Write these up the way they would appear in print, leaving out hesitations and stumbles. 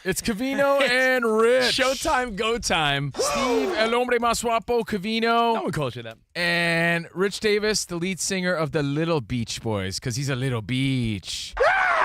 It's Covino and Rich. Showtime, go time. Steve, El Hombre Más Guapo, Covino. No one calls you that. And Rich Davis, the lead singer of the Little Beach Boys, because he's a little beach.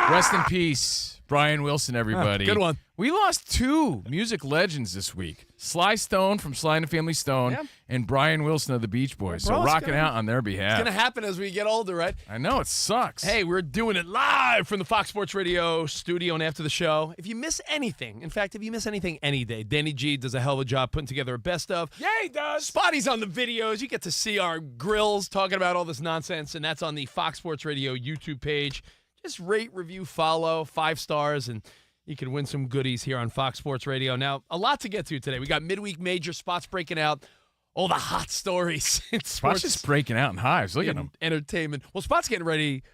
Rest in peace, Brian Wilson, everybody. Good one. We lost two music legends this week. Sly Stone from Sly and the Family Stone and Brian Wilson of the Beach Boys. Bro, so rocking out on their behalf. It's going to happen as we get older, right? I know, it sucks. Hey, we're doing it live from the Fox Sports Radio studio and after the show. If you miss anything, in fact, if you miss anything any day, Danny G does a hell of a job putting together a best of. Yeah, he does. Spotty's on the videos. You get to see our grills talking about all this nonsense, and that's on the Fox Sports Radio YouTube page. Just rate, review, follow, 5 stars, and you can win some goodies here on Fox Sports Radio. Now, a lot to get to today. We got midweek major spots breaking out, all the hot stories in sports. Spots just breaking out in hives. Look at them. Entertainment. Well, Spot's getting ready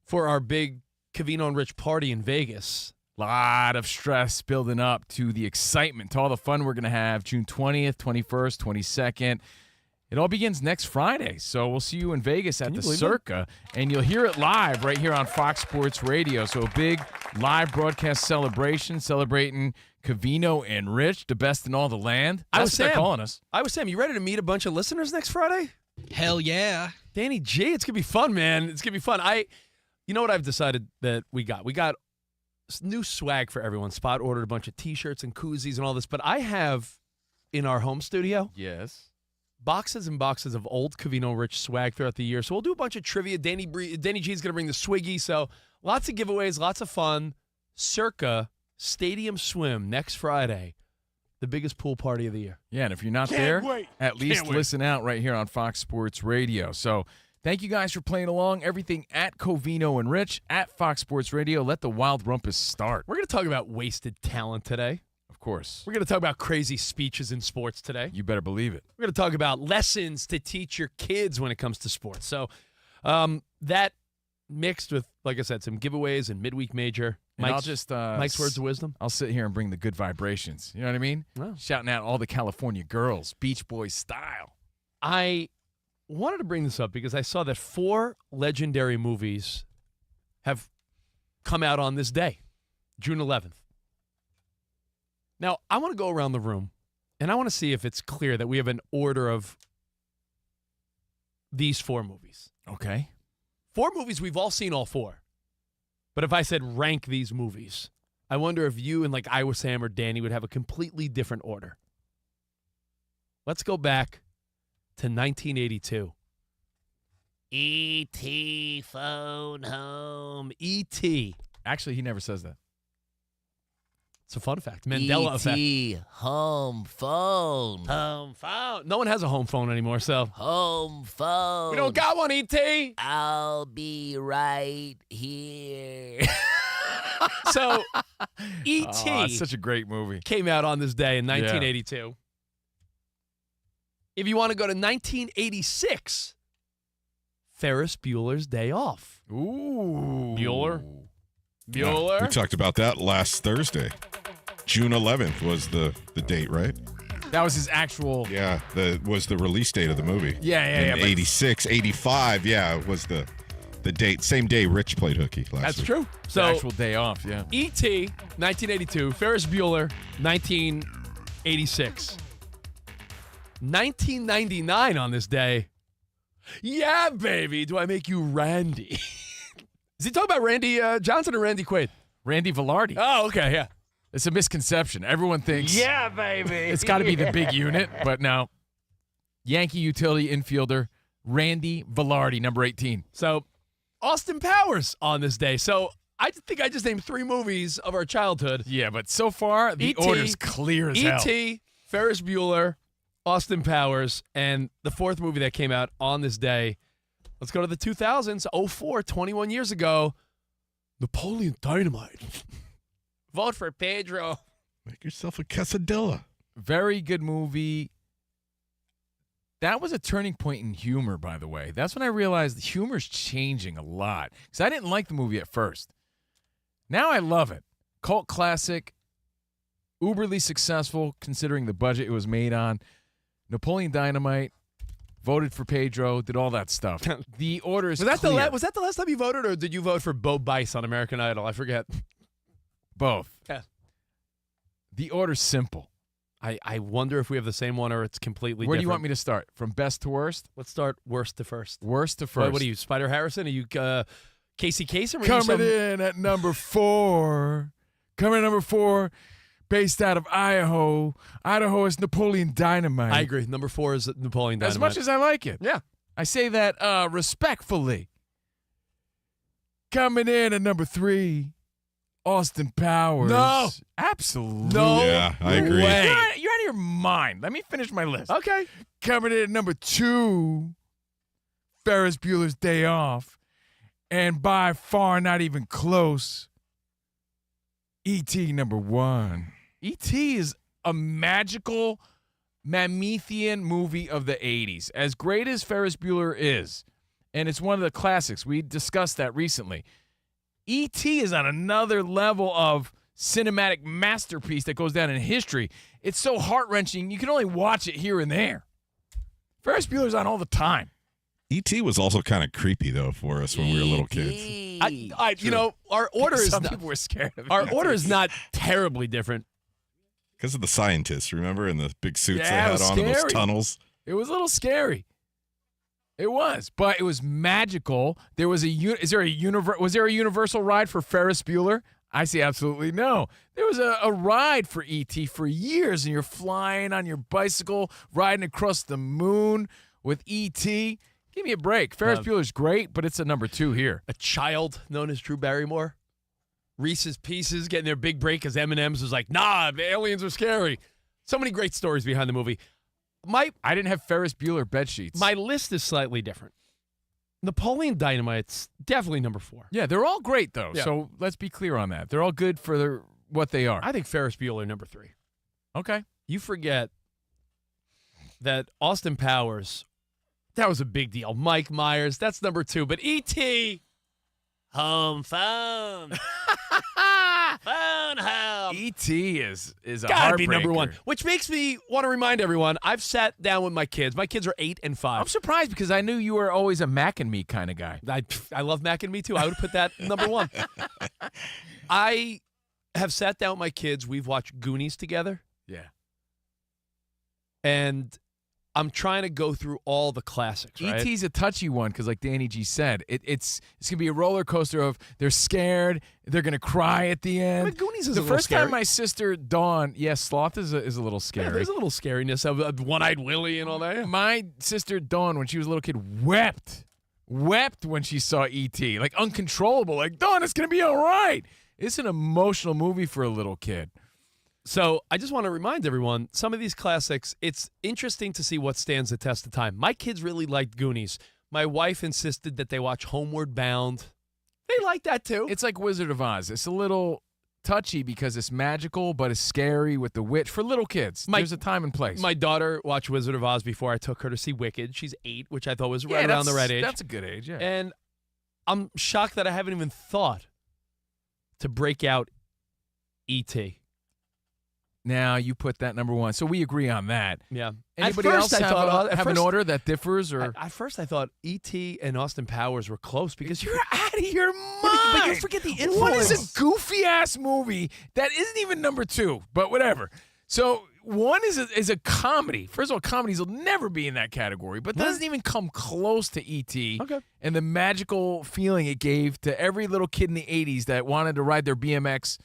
for our big Covino and Rich party in Vegas. Lot of stress building up to the excitement, to all the fun we're going to have June 20th, 21st, 22nd. It all begins next Friday, so we'll see you in Vegas at the Circa, and you'll hear it live right here on Fox Sports Radio. So a big live broadcast celebration celebrating Covino and Rich, the best in all the land. That's what they're calling us. I was Sam. You ready to meet a bunch of listeners next Friday? Hell yeah. Danny G, it's going to be fun, man. It's going to be fun. You know what I've decided that we got? We got new swag for everyone. Spot ordered a bunch of T-shirts and koozies and all this, but I have in our home studio boxes and boxes of old Covino Rich swag throughout the year. So we'll do a bunch of trivia. Danny G is going to bring the Swiggy. So lots of giveaways, lots of fun. Circa Stadium Swim next Friday. The biggest pool party of the year. Yeah, and if you're not at least listen out right here on Fox Sports Radio. So thank you guys for playing along. Everything at Covino and Rich at Fox Sports Radio. Let the wild rumpus start. We're going to talk about wasted talent today. Of course. We're going to talk about crazy speeches in sports today. You better believe it. We're going to talk about lessons to teach your kids when it comes to sports. So that mixed with, like I said, some giveaways and midweek major. Mike's words of wisdom. I'll sit here and bring the good vibrations. You know what I mean? Oh. Shouting out all the California girls, Beach Boys style. I wanted to bring this up because I saw that 4 legendary movies have come out on this day, June 11th. Now, I want to go around the room, and I want to see if it's clear that we have an order of these 4 movies. Okay. 4 movies, we've all seen all 4. But if I said rank these movies, I wonder if you and like Iowa Sam or Danny would have a completely different order. Let's go back to 1982. E.T. phone home. E.T. Actually, he never says that. It's a fun fact. Mandela effect. E.T. home phone. Home phone. No one has a home phone anymore, so. Home phone. We don't got one, E.T. I'll be right here. So, E.T. Oh, it's such a great movie. Came out on this day in 1982. Yeah. If you want to go to 1986, Ferris Bueller's Day Off. Ooh. Bueller. Yeah, we talked about that last Thursday. June 11th was the date, right? That was his actual... Yeah, was the release date of the movie. Yeah. 86, 85, was the date. Same day Rich played hooky last week. That's true. So, the actual day off, yeah. E.T., 1982. Ferris Bueller, 1986. 1999 on this day. Yeah, baby, do I make you Randy? Is he talking about Randy Johnson or Randy Quaid? Randy Velarde. Oh, okay, yeah. It's a misconception. Everyone thinks yeah, baby. It's got to be the big unit, but no. Yankee utility infielder Randy Velarde, number 18. So, Austin Powers on this day. So, I think I just named 3 movies of our childhood. Yeah, but so far, the order's clear as hell. E.T., Ferris Bueller, Austin Powers, and the 4th movie that came out on this day. Let's go to the 2000s, 04, 21 years ago. Napoleon Dynamite. Vote for Pedro. Make yourself a quesadilla. Very good movie. That was a turning point in humor, by the way. That's when I realized the humor's changing a lot. Because I didn't like the movie at first. Now I love it. Cult classic. Uberly successful considering the budget it was made on. Napoleon Dynamite. Voted for Pedro, did all that stuff. The order is clear. Was that the last time you voted, or did you vote for Bo Bice on American Idol? I forget. Both. Yeah. The order's simple. I wonder if we have the same one or it's completely Where different. do you want me to start? From best to worst? Let's start worst to first. Worst to first. What are you, Spider Harrison? Are you Casey Kasem? Coming in at number 4. Coming in at number 4, based out of Idaho. Idaho is Napoleon Dynamite. I agree. Number 4 is Napoleon Dynamite. As much as I like it. Yeah. I say that respectfully. Coming in at number 3, Austin Powers. No. Absolutely. No. Yeah, I agree. way. You're out of your mind. Let me finish my list. Okay. Coming in at number 2, Ferris Bueller's Day Off. And by far not even close, E.T. number 1. E.T. is a magical Mamethian movie of the 80s. As great as Ferris Bueller is, and it's one of the classics. We discussed that recently. E.T. is on another level of cinematic masterpiece that goes down in history. It's so heart-wrenching, you can only watch it here and there. Ferris Bueller's on all the time. E.T. was also kind of creepy, though, for us when we were little kids. You know, our order is Some not, people were scared of our E.T. order is not terribly different. Because of the scientists, remember? And the big suits Yeah, they it had was on in those scary. tunnels. It was a little scary. It was, but it was magical. There was was there a universal ride for Ferris Bueller? I say absolutely no. There was a ride for E.T. for years, and you're flying on your bicycle, riding across the moon with E.T. Give me a break. Ferris Bueller's great, but it's a number 2 here. A child known as Drew Barrymore. Reese's Pieces getting their big break as M&M's was like, nah, the aliens are scary. So many great stories behind the movie. I didn't have Ferris Bueller bedsheets. My list is slightly different. Napoleon Dynamite's definitely number 4. Yeah, they're all great, though. Yeah. So let's be clear on that. They're all good for what they are. I think Ferris Bueller number 3. Okay. You forget that Austin Powers, that was a big deal. Mike Myers, that's number 2. But E.T., home phone. Phone home. E.T. is a Gotta be number 1. heartbreaker. Which makes me want to remind everyone, I've sat down with my kids. My kids are 8 and 5. I'm surprised because I knew you were always a Mac and Me kind of guy. I love Mac and Me too. I would put that number 1. I have sat down with my kids. We've watched Goonies together. Yeah. And I'm trying to go through all the classics, right? E.T.'s a touchy one because, like Danny G said, it's going to be a roller coaster of they're scared, they're going to cry at the end. But Goonies is the a little first scary. time my sister Dawn, Sloth is a little Yeah, scary. there's a little scariness of One-Eyed Willie and all that. Yeah. My sister Dawn, when she was a little kid, wept when she saw E.T. Like uncontrollable. Like, Dawn, it's going to be all right. It's an emotional movie for a little kid. So I just want to remind everyone, some of these classics, it's interesting to see what stands the test of time. My kids really liked Goonies. My wife insisted that they watch Homeward Bound. They like that too. It's like Wizard of Oz. It's a little touchy because it's magical, but it's scary with the witch for little kids. There's a time and place. My daughter watched Wizard of Oz before I took her to see Wicked. She's 8, which I thought was right around the right age. That's a good age, yeah. And I'm shocked that I haven't even thought to break out E.T. Now you put that number 1. So we agree on that. Yeah. Anybody At else first I thought- have an order that differs? Or At first I thought E.T. and Austin Powers were close because you're out of your mind. But you forget the influence. What is a goofy-ass movie that isn't even number 2, but whatever. So one is a comedy. First of all, comedies will never be in that category, but doesn't even come close to E.T. Okay. And the magical feeling it gave to every little kid in the 80s that wanted to ride their BMX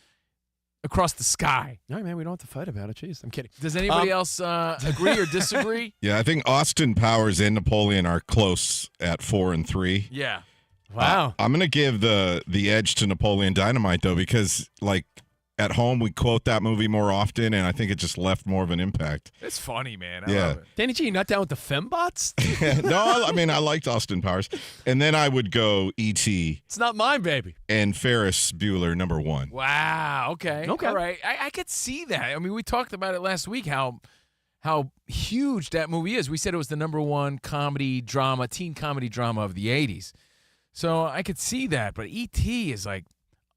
across the sky. All right, man, we don't have to fight about it. Jeez, I'm kidding. Does anybody else agree or disagree? Yeah, I think Austin Powers and Napoleon are close at 4 and 3. Yeah. Wow. I'm going to give the edge to Napoleon Dynamite, though, because, like, at home we quote that movie more often, and I think it just left more of an impact. It's funny, man. I Yeah. love it. Danny G, you not down with the fembots? No, I mean, I liked Austin Powers. And then I would go E.T. It's not mine, baby. and Ferris Bueller, number 1. Wow. Okay. Okay. All right. I could see that. I mean, we talked about it last week, how huge that movie is. We said it was the number 1 teen comedy drama of the 80s. So I could see that. But E.T. is like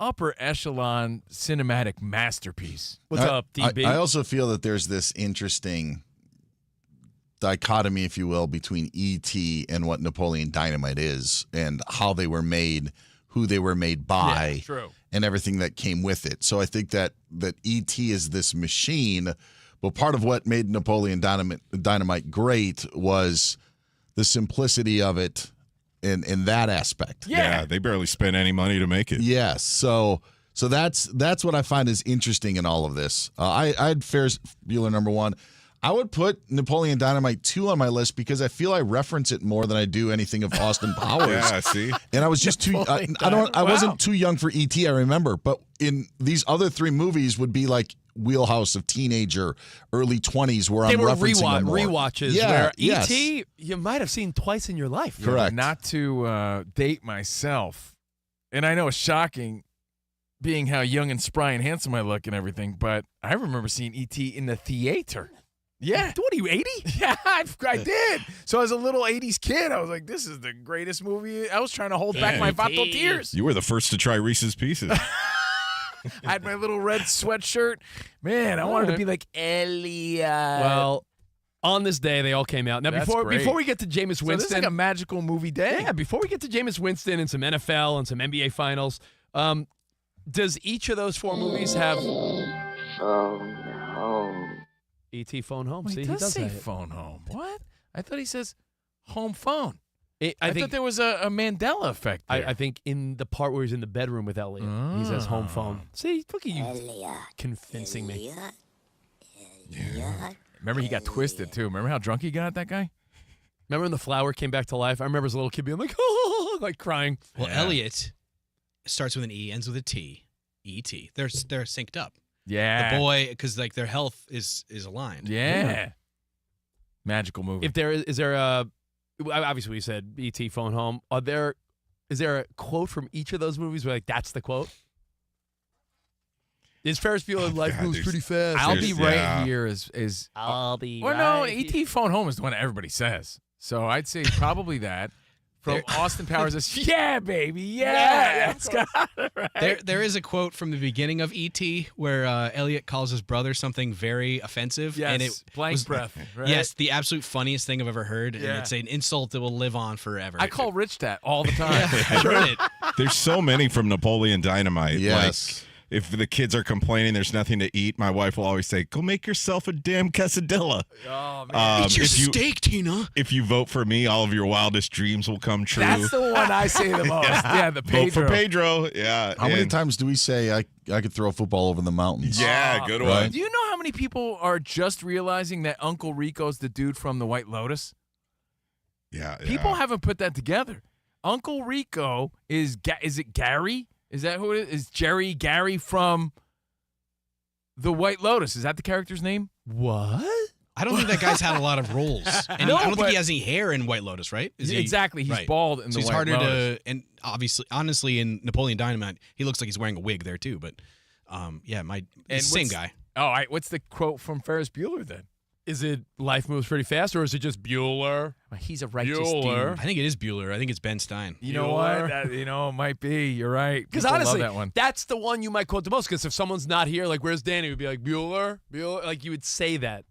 upper echelon cinematic masterpiece. What's up, DB? I also feel that there's this interesting dichotomy, if you will, between E.T. and what Napoleon Dynamite is and how they were made, who they were made by. True. and everything that came with it. So I think that E.T. is this machine, but part of what made Napoleon Dynamite great was the simplicity of it in that aspect. Yeah, they barely spent any money to make it. Yes. So that's what I find is interesting in all of this. I had Ferris Bueller number 1. I would put Napoleon Dynamite 2 on my list because I feel I reference it more than I do anything of Austin Powers. Yeah, see? And I was just too I wasn't too young for E.T., I remember, but in these other 3 movies would be like wheelhouse of teenager, early 20s where They I'm were referencing them more. rewatches. Yeah, where yes. E.T. you might have seen twice in your life. Yeah, Correct. Not to date myself, and I know it's shocking, being how young and spry and handsome I look and everything, but I remember seeing E.T. in the theater. Yeah. What are you, 80? Yeah, I did. So as a little 80s kid, I was like, this is the greatest movie. I was trying to hold back my vato tears. You were the first to try Reese's Pieces. I had my little red sweatshirt. Man, I wanted to be like Elliot. Well, on this day, they all came out. Now, That's before great. we get to Jameis So Winston. this is like a magical movie day. Yeah, before we get to Jameis Winston and some NFL and some NBA finals, does each of those 4 movies have E.T. Phone Home? Well, See, he he does does say that. phone home. What? I thought he says home phone. I I think thought there was a Mandela effect there. I think in the part where he's in the bedroom with Elliot, he says home phone. See, look at you convincing me. Remember, he got twisted, too. Remember how drunk he got, that guy? Remember when the flower came back to life? I remember as a little kid being like, oh, like crying. Well, Elliot starts with an E, ends with a T. E.T. They're synced up. Yeah. The boy, because like their health is aligned. Yeah. Magical movie. If there is there a obviously we said E.T. Phone Home. Is there a quote from each of those movies where like that's the quote? Is Ferris Bueller Life God, moves there's- pretty fast? I'll be right Yeah. here is I'll be well, no, right E.T. Phone Home is the one that everybody says. So I'd say probably that. From Austin Powers is, yeah, baby, yeah. That's got it, right? There is a quote from the beginning of E.T. where Elliot calls his brother something very offensive. Yes, and it blank was, breath. Right? Yes, the absolute funniest thing I've ever heard. And Yeah. it's an insult that will live on forever. I call Rich that all the time. Heard it. There's so many from Napoleon Dynamite. Yes. Like, if the kids are complaining there's nothing to eat, my wife will always say, go make yourself a damn quesadilla. Oh, man. Eat your if you- steak, Tina. If you vote for me, all of your wildest dreams will come true. That's the one I say the most. Yeah, the Vote Pedro. for Pedro. Yeah. How many and- times do we say I could throw a football over the mountains? Yeah, good Right. one. Do you know how many people are just realizing that Uncle Rico's the dude from the White Lotus? Yeah. People haven't put that together. Uncle Rico is it Gary? Is that who it is? Is Gary from the White Lotus? Is that the character's name? What? I don't think that guy's had a lot of roles. And No, I don't think but- he has any hair in White Lotus, right? Is he- Exactly. He's right. bald in So the he's White harder Lotus. to, and honestly, in Napoleon Dynamite, he looks like he's wearing a wig there too. But yeah, And it's the same what's- guy. Oh, what's the quote from Ferris Bueller then? Is it Life Moves Pretty Fast or is it just Bueller? Well, he's a righteous Bueller. dude. I think it is Bueller. I think it's Ben Stein. You know Bueller. what? It might be. You're right. Because People honestly, love that one. that's the one you might quote the most. Because if someone's not here, like, where's Danny? Would be like, Bueller? Like, you would say that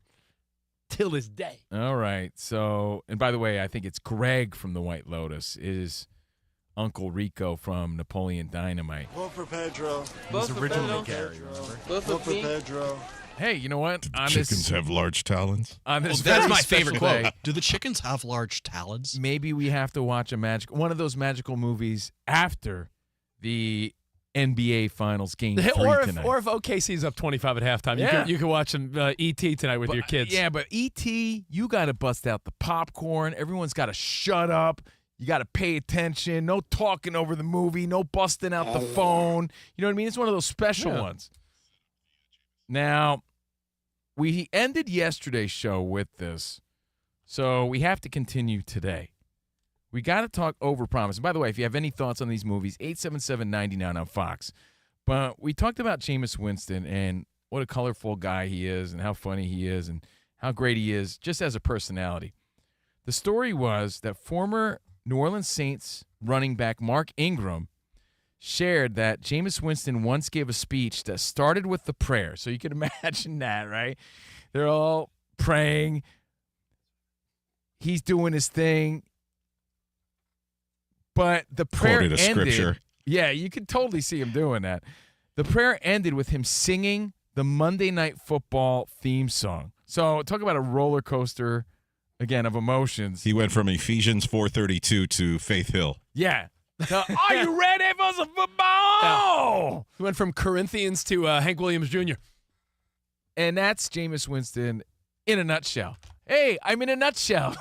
till this day. All right. So, and by the way, I think it's Greg from the White Lotus is Uncle Rico from Napoleon Dynamite. Vote for Pedro. He's originally Gary. Vote for Pedro. Hey, you know what? On Chickens have large talons. on this That's very my special favorite day, quote. Do the chickens have large talons? maybe we have to watch one of those magical movies after the NBA Finals game 3 Or tonight. if OKC's up 25 at halftime, Yeah. you can watch some E.T. tonight with your kids. Yeah, but E.T., you got to bust out the popcorn. Everyone's got to shut up. You got to pay attention. No talking over the movie. No busting out the phone. You know what I mean? It's one of those special Yeah. ones. Now, we ended yesterday's show with this, so we have to continue today. We got to talk Overpromise. And by the way, if you have any thoughts on these movies, 877-99 on Fox. But we talked about Jameis Winston and what a colorful guy he is and how funny he is and how great he is just as a personality. The story was that former New Orleans Saints running back Mark Ingram shared that Jameis Winston once gave a speech that started with the prayer. So you can imagine that, right? They're all praying. He's doing his thing. But the prayer Quoted a ended. scripture. Yeah, you could totally see him doing that. The prayer ended with him singing the Monday Night Football theme song. So talk about a roller coaster, again, of emotions. He went from Ephesians 4:32 to Faith Hill. Yeah. Are you ready for some football? He went from Corinthians to Hank Williams Jr. And that's Jameis Winston in a nutshell. Hey, I'm in a nutshell.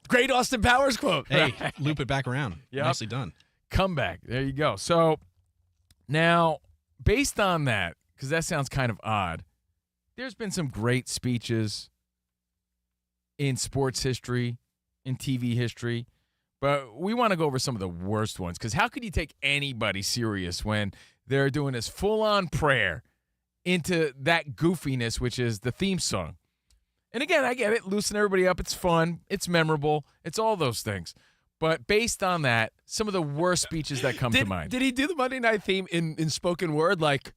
Great Austin Powers quote. Hey, loop it back around. Yep. Nicely done. Comeback. There you go. So now, based on that, because that sounds kind of odd, there's been some great speeches in sports history, in TV history, but we want to go over some of the worst ones, because how could you take anybody serious when they're doing this full-on prayer into that goofiness, which is the theme song? And again, I get it. Loosen everybody up. It's fun. It's memorable. It's all those things. But based on that, some of the worst speeches that come to mind. Did he do the Monday night theme in spoken word? Like,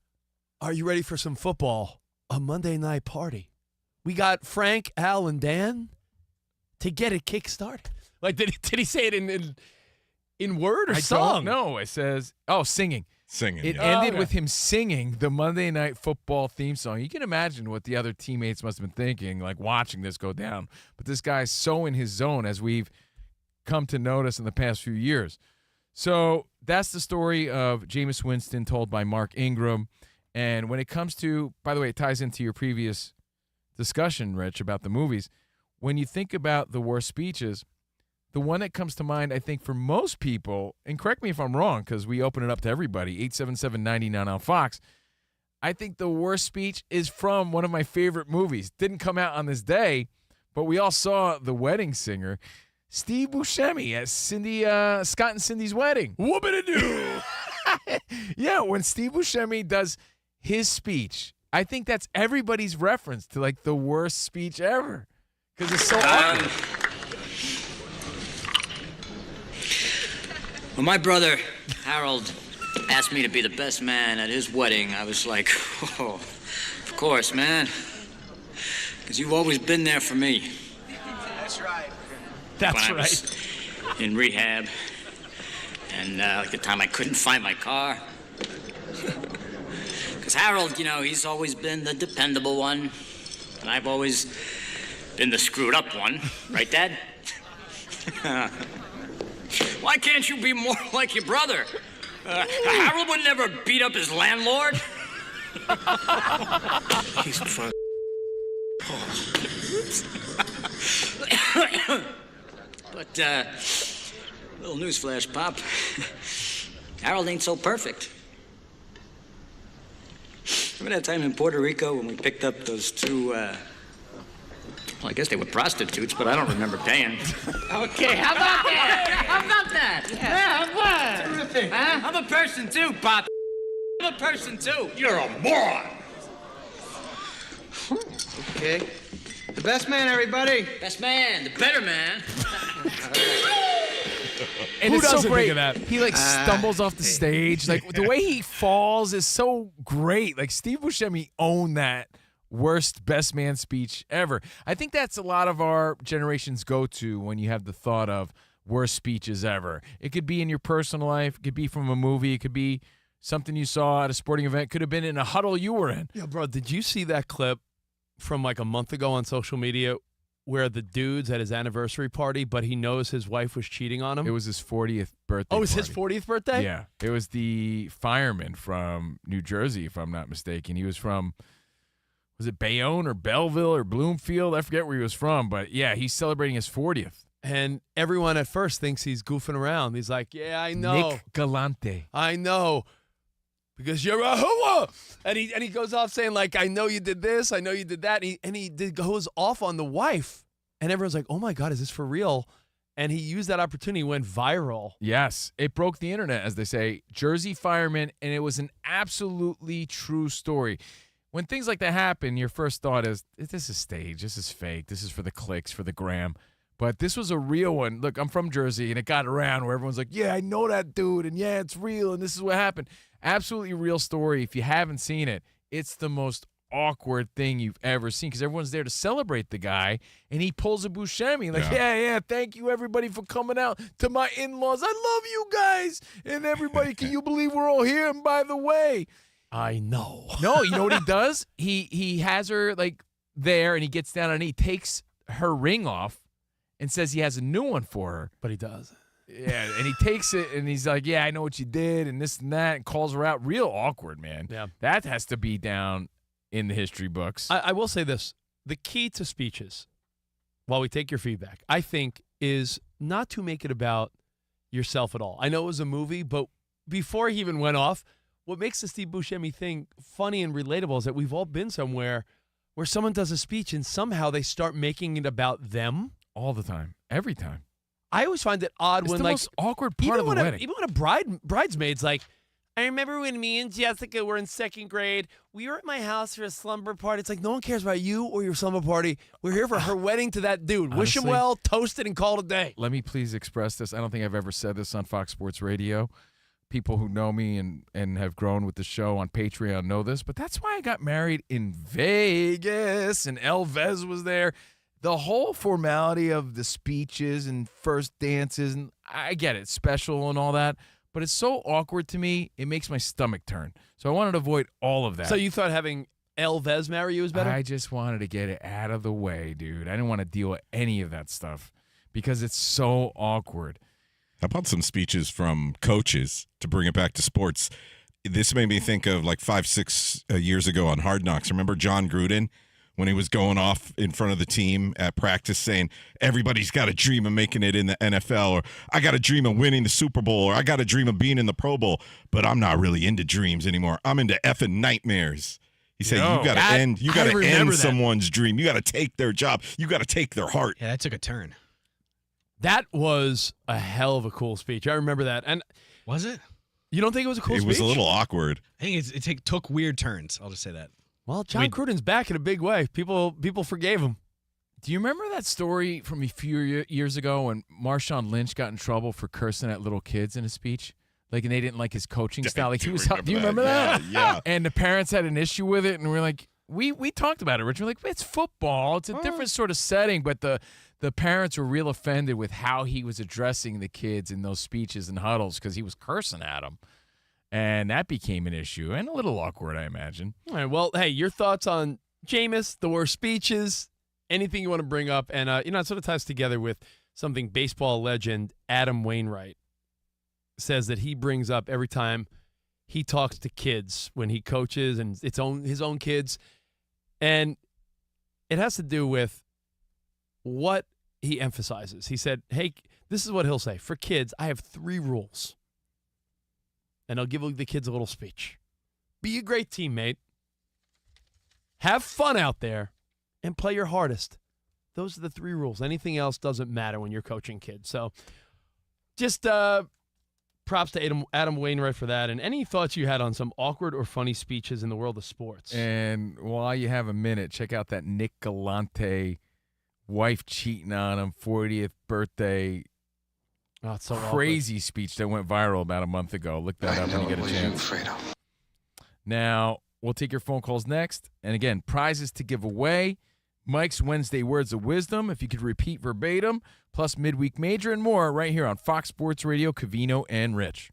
are you ready for some football? A Monday night party. We got Frank, Al, and Dan to get it kick-started. Like, did he say it in word or song? No, it says, singing. Singing. It yeah. ended with him singing the Monday Night Football theme song. You can imagine what the other teammates must have been thinking, like watching this go down. But this guy's so in his zone, as we've come to notice in the past few years. So that's the story of Jameis Winston told by Mark Ingram. And when it comes to, by the way, it ties into your previous discussion, Rich, about the movies. When you think about the worst speeches, the one that comes to mind, I think, for most people, and correct me if I'm wrong, because we open it up to everybody, 877-99 on Fox, I think the worst speech is from one of my favorite movies. Didn't come out on this day, but we all saw The Wedding Singer, Steve Buscemi at Scott and Cindy's wedding. Whoop-a-doo. Yeah, when Steve Buscemi does his speech, I think that's everybody's reference to, like, the worst speech ever, because it's so awkward. When my brother, Harold, asked me to be the best man at his wedding, I was like, oh, of course, man. Because you've always been there for me. That's right. That's when I right. was in rehab. And like the time I couldn't find my car. Because Harold, you know, he's always been the dependable one. And I've always been the screwed up one. Right, Dad? Why can't you be more like your brother? Harold would never beat up his landlord. He's fun. But, little newsflash, Pop. Harold ain't so perfect. Remember that time in Puerto Rico when we picked up those two, well, I guess they were prostitutes, but I don't remember paying. Okay, how about that? How about that? Yeah, how about? Terrific. Huh? I'm a person too, Pop. I'm a person too. You're a moron. Okay. The best man, everybody. Best man, the better man. And Who it's so doesn't great. think of that? He like stumbles off the stage. Like the way he falls is so great. Like Steve Buscemi owned that worst best man speech ever. I think that's a lot of our generation's go-to when you have the thought of worst speeches ever. It could be in your personal life. It could be from a movie. It could be something you saw at a sporting event. It could have been in a huddle you were in. Yeah, bro, did you see that clip from like a month ago on social media where the dude's at his anniversary party, but he knows his wife was cheating on him? It was his 40th birthday. Oh, it was his party. 40th birthday? Yeah. It was the fireman from New Jersey, if I'm not mistaken. He was from, was it Bayonne or Belleville or Bloomfield? I forget where he was from, but yeah, he's celebrating his 40th. And everyone at first thinks he's goofing around. He's like, yeah, I know. Nick Galante. I know. Because you're a hooah. And he goes off saying, like, I know you did this. I know you did that. And he goes off on the wife. And everyone's like, oh, my God, is this for real? And he used that opportunity, went viral. Yes, it broke the internet, as they say. Jersey fireman, and it was an absolutely true story. When things like that happen, your first thought is, this is staged. This is fake. This is for the clicks, for the gram. But this was a real one. Look, I'm from Jersey, and it got around where everyone's like, yeah, I know that dude, and yeah, it's real, and this is what happened. Absolutely real story. If you haven't seen it, it's the most awkward thing you've ever seen because everyone's there to celebrate the guy, and he pulls a Buscemi like, yeah, thank you everybody for coming out to my in-laws. I love you guys, and everybody, can you believe we're all here? And by the way, I know. no, you know what he does? He has her like there, and he gets down and he takes her ring off and says he has a new one for her. But he does. Yeah, and he takes it, and he's like, yeah, I know what you did, and this and that, and calls her out. Real awkward, man. Yeah. That has to be down in the history books. I will say this. The key to speeches, while we take your feedback, I think, is not to make it about yourself at all. I know it was a movie, but before he even went off, what makes the Steve Buscemi thing funny and relatable is that we've all been somewhere where someone does a speech and somehow they start making it about them. All the time. Every time. I always find it odd It's when, the like, most awkward part of the wedding. even when a bridesmaid's like, I remember when me and Jessica were in second grade, we were at my house for a slumber party. It's like, no one cares about you or your slumber party. We're here for her wedding to that dude. Wish him Honestly, well, toast it, and call it a day. Let me please express this. I don't think I've ever said this on Fox Sports Radio. People who know me and have grown with the show on Patreon know this, but that's why I got married in Vegas, and Elvez was there. The whole formality of the speeches and first dances, and I get it, special and all that, but it's so awkward to me, it makes my stomach turn. So I wanted to avoid all of that. So you thought having Elvez marry you was better? I just wanted to get it out of the way, dude. I didn't want to deal with any of that stuff because it's so awkward. How about some speeches from coaches to bring it back to sports? This made me think of like 5-6 years ago on Hard Knocks. Remember John Gruden when he was going off in front of the team at practice saying, everybody's got a dream of making it in the NFL, or I got a dream of winning the Super Bowl, or I got a dream of being in the Pro Bowl, but I'm not really into dreams anymore. I'm into effing nightmares. He said, you got to end someone's dream. You got to take their job. You got to take their heart. Yeah, that took a turn. That was a hell of a cool speech. I remember that. And Was it? you don't think it was a cool speech? It was a little awkward. I think it took weird turns. I'll just say that. Well, John Gruden's back in a big way. People forgave him. Do you remember that story from a few years ago when Marshawn Lynch got in trouble for cursing at little kids in a speech? Like, and they didn't like his coaching style. Like, he was. Do you remember that? Yeah. And the parents had an issue with it, and we're like, we talked about it, Rich. We're like, it's football. It's a different sort of setting, but the parents were real offended with how he was addressing the kids in those speeches and huddles because he was cursing at them. And that became an issue and a little awkward, I imagine. All right. Well, hey, your thoughts on Jameis, the worst speeches, anything you want to bring up, and it sort of ties together with something baseball legend Adam Wainwright says that he brings up every time he talks to kids when he coaches and his own kids, and it has to do with what he emphasizes. He said, "Hey, this is what he'll say for kids. I have 3 rules." And I'll give the kids a little speech. Be a great teammate. Have fun out there. And play your hardest. Those are the 3 rules. Anything else doesn't matter when you're coaching kids. So just props to Adam Wainwright for that. And any thoughts you had on some awkward or funny speeches in the world of sports? And while you have a minute, check out that Nick Galante wife cheating on him, 40th birthday. Oh, it's so crazy speech that went viral about a month ago. Look that up when you get a chance. Now, we'll take your phone calls next. And again, prizes to give away. Mike's Wednesday Words of Wisdom, if you could repeat verbatim, plus Midweek Major and more right here on Fox Sports Radio, Covino and Rich.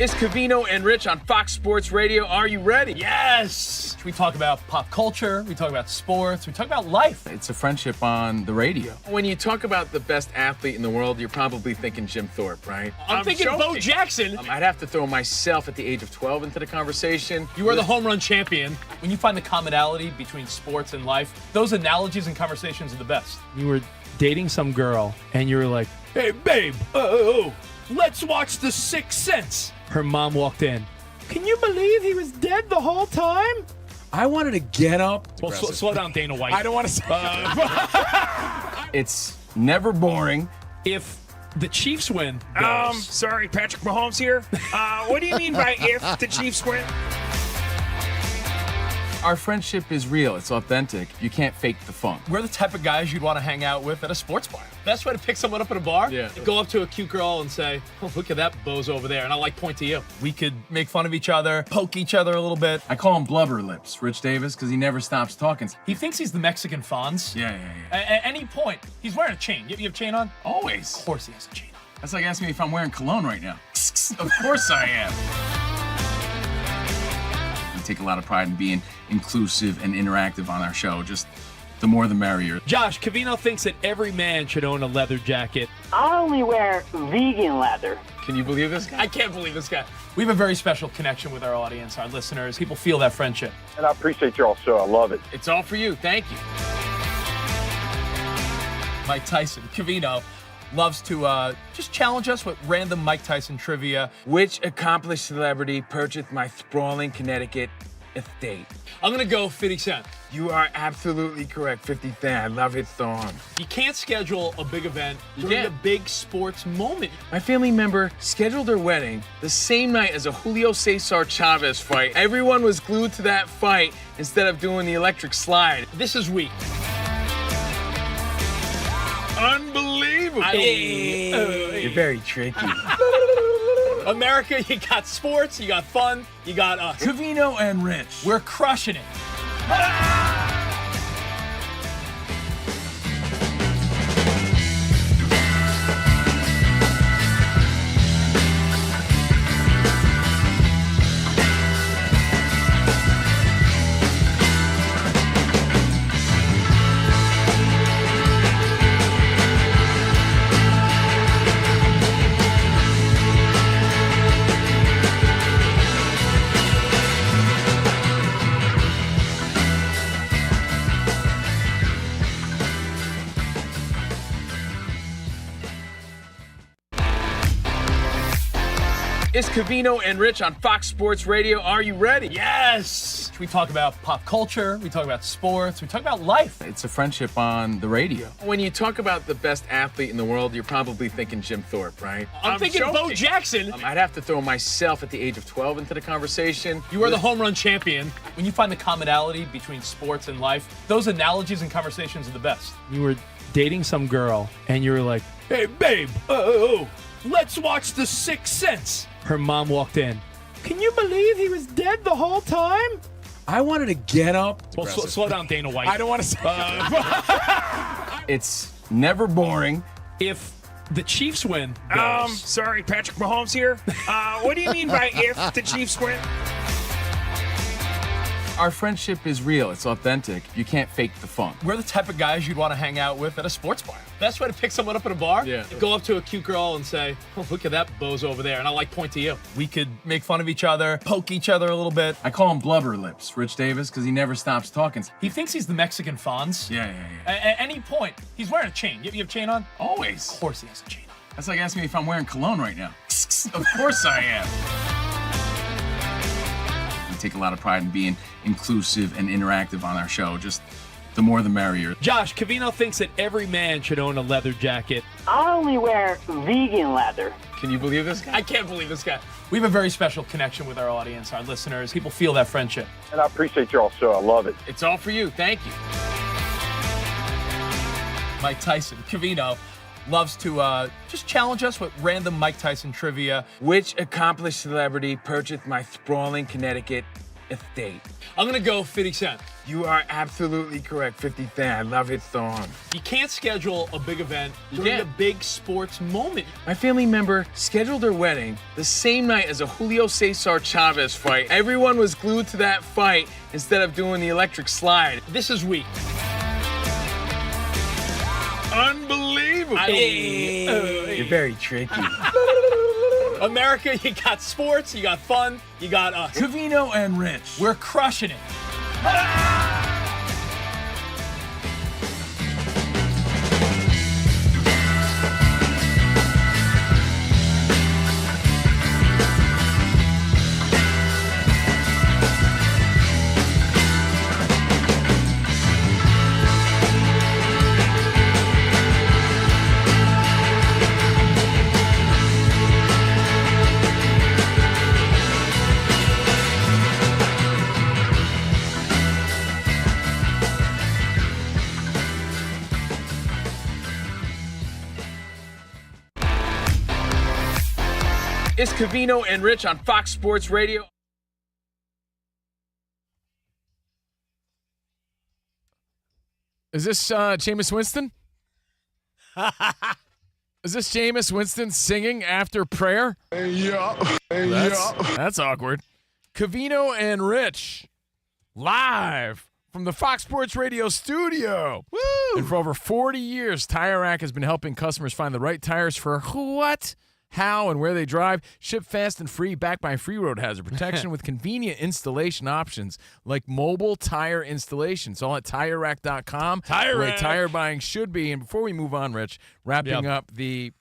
It's Covino and Rich on Fox Sports Radio. Are you ready? Yes! We talk about pop culture, we talk about sports, we talk about life. It's a friendship on the radio. When you talk about the best athlete in the world, you're probably thinking Jim Thorpe, right? I'm thinking Bo joking. Jackson. I'd have to throw myself at the age of 12 into the conversation. You are the home run champion. When you find the commonality between sports and life, those analogies and conversations are the best. You were dating some girl, and you were like, "Hey, babe, let's watch The Sixth Sense." Her mom walked in. "Can you believe he was dead the whole time?" I wanted to get up. Well, slow down, Dana White. I don't want to say It's never boring. If the Chiefs win, Sorry, Patrick Mahomes here. What do you mean by if the Chiefs win? Our friendship is real. It's authentic. You can't fake the funk. we're the type of guys you'd want to hang out with at a sports bar. Best way to pick someone up at a bar? Yeah. Go up to a cute girl and say, "Oh, look at that bozo over there," and I point to you. We could make fun of each other, poke each other a little bit. I call him Blubber Lips, Rich Davis, because he never stops talking. He thinks he's the Mexican Fonz. Yeah. At any point, he's wearing a chain. You have a chain on? Always. Of course he has a chain on. That's like asking me if I'm wearing cologne right now. Of course I am. We take a lot of pride in being inclusive and interactive on our show. Just the more the merrier. Josh, Covino thinks that every man should own a leather jacket. I only wear vegan leather. Can you believe this guy? I can't believe this guy. We have a very special connection with our audience, our listeners. People feel that friendship. And I appreciate y'all so. I love it. It's all for you. Thank you. Mike Tyson, Covino, loves to just challenge us with random Mike Tyson trivia. Which accomplished celebrity purchased my sprawling Connecticut estate? I'm going to go 50 Cent. You are absolutely correct, 50 Cent. I love his song. You can't schedule a big event You during a can't. big sports moment. My family member scheduled their wedding the same night as a Julio Cesar Chavez fight. Everyone was glued to that fight instead of doing the electric slide. This is weak. Unbelievable. You're very tricky. America, you got sports, you got fun, you got us. Covino and Rich. We're crushing it. It's Covino and Rich on Fox Sports Radio. Are you ready? Yes! We talk about pop culture, we talk about sports, we talk about life. It's a friendship on the radio. When you talk about the best athlete in the world, you're probably thinking Jim Thorpe, right? I'm thinking Bo joking. Jackson. I'd have to throw myself at the age of 12 into the conversation. You are the home run champion. When you find the commonality between sports and life, those analogies and conversations are the best. You were dating some girl, and you were like, "Hey, babe, let's watch The Sixth Sense." Her mom walked in. "Can you believe he was dead the whole time?" I wanted to get up. Well, slow down, Dana White. I don't want to say It's never boring. If the Chiefs win, Sorry, Patrick Mahomes here. What do you mean by if the Chiefs win? Our friendship is real. It's authentic. You can't fake the funk. we're the type of guys you'd want to hang out with at a sports bar. Best way to pick someone up at a bar? Yeah. Go up to a cute girl and say, "Oh, look at that bozo over there," and point to you. We could make fun of each other, poke each other a little bit. I call him Blubber Lips, Rich Davis, because he never stops talking. He thinks he's the Mexican Fonz. Yeah. At any point, he's wearing a chain. You have a chain on? Always. Of course he has a chain on. That's like asking me if I'm wearing cologne right now. Of course I am. We take a lot of pride in being inclusive and interactive on our show. Just the more the merrier. Josh, Covino thinks that every man should own a leather jacket. I only wear vegan leather. Can you believe this guy? I can't believe this guy. We have a very special connection with our audience, our listeners. People feel that friendship. And I appreciate y'all so. I love it. It's all for you. Thank you. Mike Tyson, Covino, loves to just challenge us with random Mike Tyson trivia. Which accomplished celebrity purchased my sprawling Connecticut estate. I'm going to go 50 Cent. You are absolutely correct, 50 Cent. I love his song. You can't schedule a big event during a big sports moment. My family member scheduled their wedding the same night as a Julio Cesar Chavez fight. Everyone was glued to that fight instead of doing the electric slide. This is weak. Unbelievable. You're very tricky. America, you got sports, you got fun, you got us. Covino and Rich. We're crushing it. It's Covino and Rich on Fox Sports Radio. Is this Jameis Winston? Is this Jameis Winston singing after prayer? That's awkward. Covino and Rich, live from the Fox Sports Radio studio. Woo! And for over 40 years, Tire Rack has been helping customers find the right tires for what, how, and where they drive. Ship fast and free, backed by free road hazard protection with convenient installation options like mobile tire installation. It's all at TireRack.com, where tire buying should be. And before we move on, Rich, wrapping up the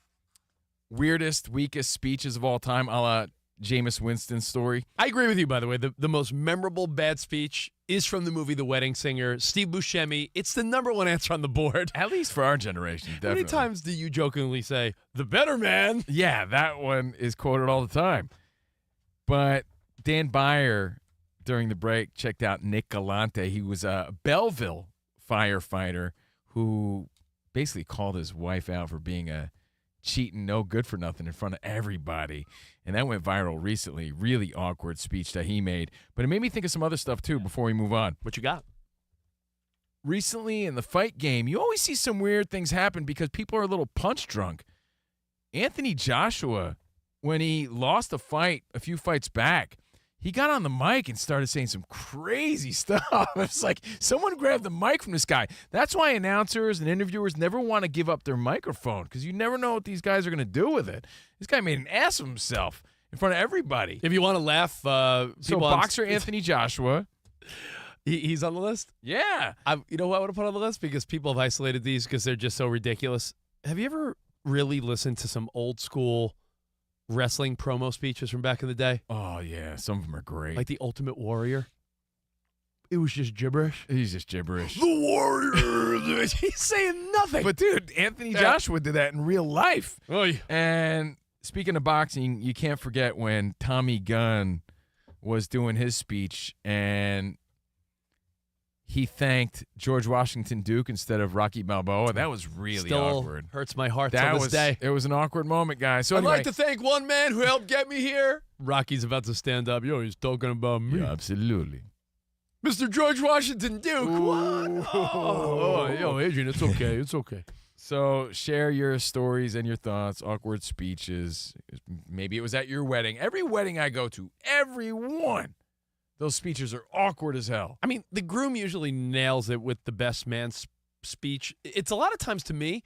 weirdest, weakest speeches of all time, a la Jameis Winston's story. I agree with you, by the way. The most memorable bad speech is from the movie The Wedding Singer, Steve Buscemi. It's the number one answer on the board. At least for our generation, definitely. How many times do you jokingly say, the better man? Yeah, that one is quoted all the time. But Dan Byer, during the break, checked out Nick Galante. He was a Belleville firefighter who basically called his wife out for being a cheating, no good for nothing in front of everybody. And that went viral recently. Really awkward speech that he made. But it made me think of some other stuff, too, before we move on. What you got? Recently in the fight game, you always see some weird things happen because people are a little punch drunk. Anthony Joshua, when he lost a fight a few fights back, he got on the mic and started saying some crazy stuff. It's like someone grabbed the mic from this guy. That's why announcers and interviewers never want to give up their microphone, because you never know what these guys are going to do with it. This guy made an ass of himself in front of everybody. If you want to laugh, so boxer Anthony Joshua. He's on the list? Yeah. You know what I would have put on the list? Because people have isolated these because they're just so ridiculous. Have you ever really listened to some old school wrestling promo speeches from back in the day? Oh, yeah. Some of them are great. Like the Ultimate Warrior. It was just gibberish. He's just gibberish. The Warrior. He's saying nothing. But, dude, Anthony Joshua did that in real life. Oh, yeah. And speaking of boxing, you can't forget when Tommy Gunn was doing his speech and he thanked George Washington Duke instead of Rocky Balboa. That was really Still awkward. Hurts my heart That to this day. It was an awkward moment, guys. So I'd anyway, like to thank one man who helped get me here. Rocky's about to stand up. Yo, he's talking about me. Yeah, absolutely. Mr. George Washington Duke. What? Oh, yo, Adrian, it's okay. It's okay. So share your stories and your thoughts, awkward speeches. Maybe it was at your wedding. Every wedding I go to, every one, those speeches are awkward as hell. I mean, the groom usually nails it with the best man speech. It's a lot of times to me,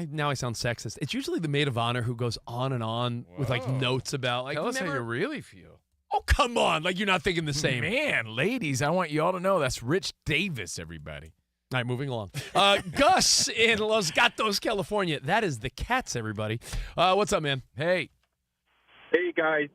now I sound sexist. It's usually the maid of honor who goes on and on with like notes about like. Tell us how you really feel. Oh, come on. Like you're not thinking the same. Man, ladies, I want you all to know that's Rich Davis, everybody. All right, moving along. Gus in Los Gatos, California. That is the Cats, everybody. What's up, man? Hey. Hey, guys.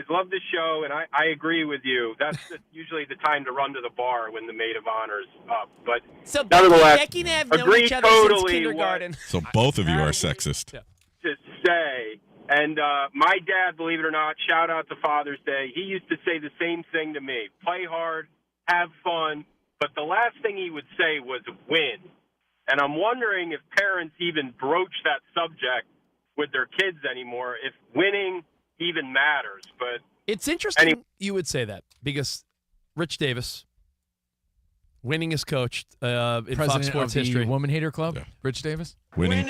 Love the show, and I agree with you. That's usually the time to run to the bar when the maid of honor's up. But So nevertheless, Becky and I have known agree each other totally since kindergarten. So both of you are sexist. to say, and my dad, believe it or not, shout out to Father's Day, he used to say the same thing to me. Play hard, have fun, but the last thing he would say was win. And I'm wondering if parents even broach that subject with their kids anymore, if winning even matters. But It's interesting you would say that because Rich Davis, winningest coach in President Fox Sports of the history. Woman Hater Club, Yeah. Rich Davis. Winning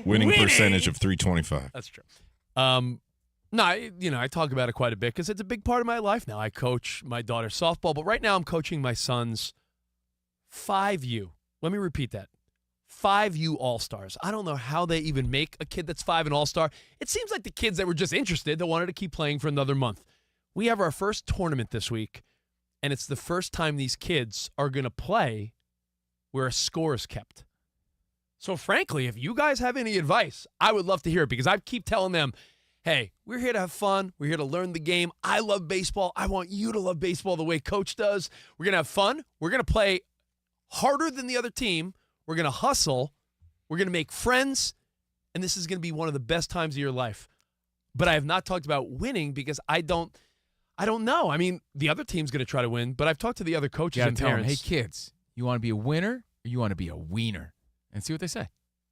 percentage of 325. That's true. No, I talk about it quite a bit because it's a big part of my life now. I coach my daughter's softball, but right now I'm coaching my son's 5U. Let me repeat that. 5U All-Stars. I don't know how they even make a kid that's 5 an All-Star. It seems like the kids that were just interested that wanted to keep playing for another month. We have our first tournament this week, and it's the first time these kids are going to play where a score is kept. So frankly, if you guys have any advice, I would love to hear it because I keep telling them, hey, we're here to have fun. We're here to learn the game. I love baseball. I want you to love baseball the way Coach does. We're going to have fun. We're going to play harder than the other team. We're going to hustle. We're going to make friends. And this is going to be one of the best times of your life. But I have not talked about winning because I don't know. I mean, the other team's going to try to win, but I've talked to the other coaches You gotta and tell them, parents. hey, kids, you want to be a winner or you want to be a wiener? And see what they say.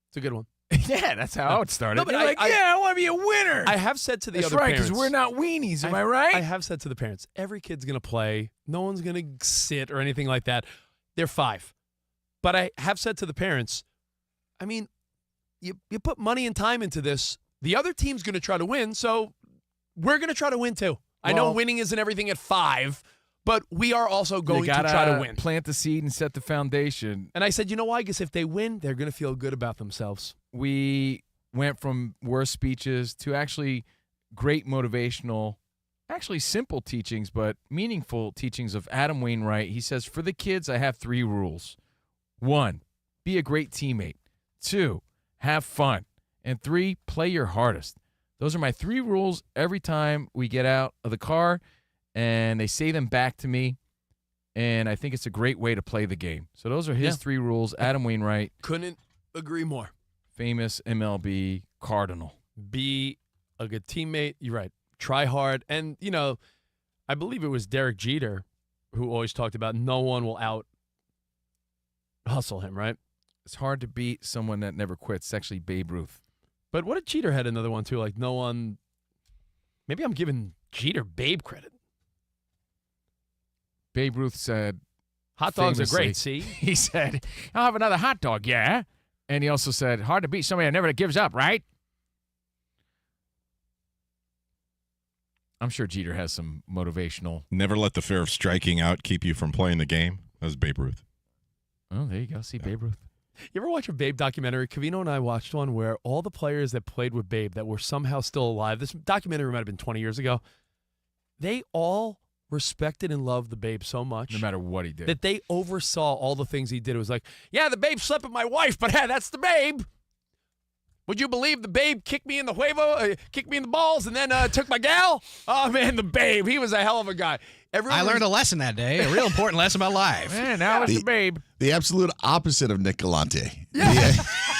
It's a good one. Yeah, that's how it started. No, but They're like, I want to be a winner. I have said to the That's other right, parents. because we're not weenies. Am I right? I have said to the parents, every kid's going to play. No one's going to sit or anything like that. They're 5. But I have said to the parents, I mean, you put money and time into this. The other team's going to try to win, so we're going to try to win too. I know winning isn't everything at 5, but we are also going to try to win. Plant the seed and set the foundation. And I said, you know why? Because if they win, they're going to feel good about themselves. We went from worst speeches to actually great motivational, actually simple teachings, but meaningful teachings of Adam Wainwright. He says, for the kids, I have 3 rules. 1, be a great teammate. 2, have fun. And 3, play your hardest. Those are my 3 rules every time we get out of the car, and they say them back to me, and I think it's a great way to play the game. So those are his 3 rules. Adam Wainwright. Couldn't agree more. Famous MLB Cardinal. Be a good teammate. You're right. Try hard. And, I believe it was Derek Jeter who always talked about no one will out hustle him, right? It's hard to beat someone that never quits. It's actually Babe Ruth. But what if Jeter had another one, too? Like, no one. Maybe I'm giving Jeter Babe credit. Babe Ruth said, hot dogs famously, are great, see? He said, I'll have another hot dog, yeah? And he also said, hard to beat somebody that never gives up, right? I'm sure Jeter has some motivational. Never let the fear of striking out keep you from playing the game. That was Babe Ruth. Oh, there you go. See Babe Ruth. You ever watch a Babe documentary? Covino and I watched one where all the players that played with Babe that were somehow still alive, this documentary might have been 20 years ago, they all respected and loved the Babe so much. No matter what he did. That they oversaw all the things he did. It was like, yeah, the Babe slept with my wife, but hey, that's the Babe. Would you believe the Babe kicked me in the kicked me in the balls, and then took my gal? Oh, man, the Babe. He was a hell of a guy. I learned a lesson that day, a real important lesson about life. Man, now it's the Babe. The absolute opposite of Nick Galante. Yeah.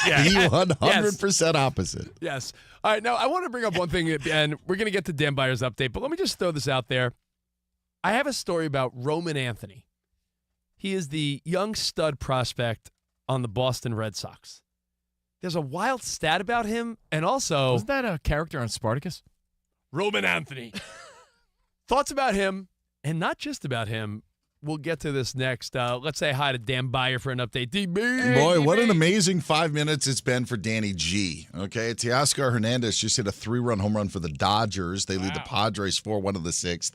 The 100% opposite. Yes. All right, now I want to bring up one thing, and we're going to get to Dan Byers' update, but let me just throw this out there. I have a story about Roman Anthony. He is the young stud prospect on the Boston Red Sox. There's a wild stat about him, and also... Wasn't that a character on Spartacus? Roman Anthony. Thoughts about him, and not just about him. We'll get to this next. Let's say hi to Dan Byer for an update. DB. Boy, what an amazing 5 minutes it's been for Danny G. Okay, Teoscar Hernandez just hit a 3-run home run for the Dodgers. They lead the Padres 4-1 of the 6th.